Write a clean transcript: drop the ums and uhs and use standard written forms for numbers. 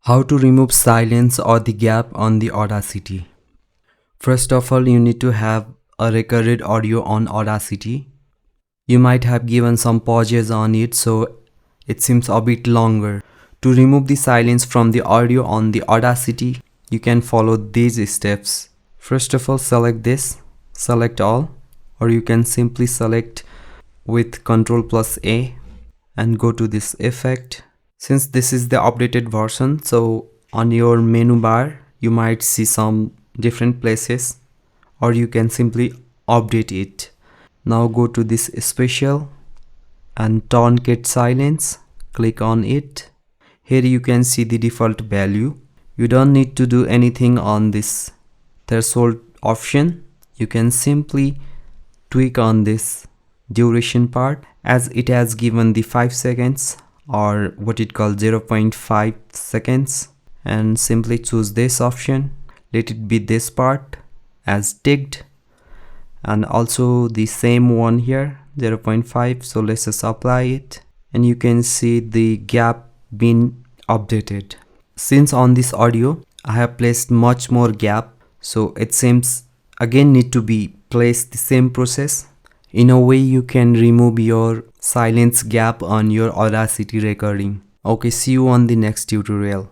How to remove silence or the gap on the Audacity. First of all, you need to have a recorded audio on Audacity. You might have given some pauses on it, so it seems a bit longer. To remove the silence from the audio on the Audacity, you can follow these steps. First of all, select this, select all, or you can simply select with Ctrl+A and go to this effect. Since this is the updated version, so on your menu bar you might see some different places, or you can simply update it. Now go to this special and truncate silence, click on it. Here you can see the default value. You don't need to do anything on this threshold option. You can simply tweak on this duration part, as it has given the 5 seconds or what it calls 0.5 seconds, and simply choose this option. Let it be this part as ticked, and also the same one here 0.5. so let's just apply it, and you can see the gap being updated. Since on this audio I have placed much more gap, so it seems again need to be placed the same process. In a way you can remove your silence gap on your Audacity recording. Okay, see you on the next tutorial.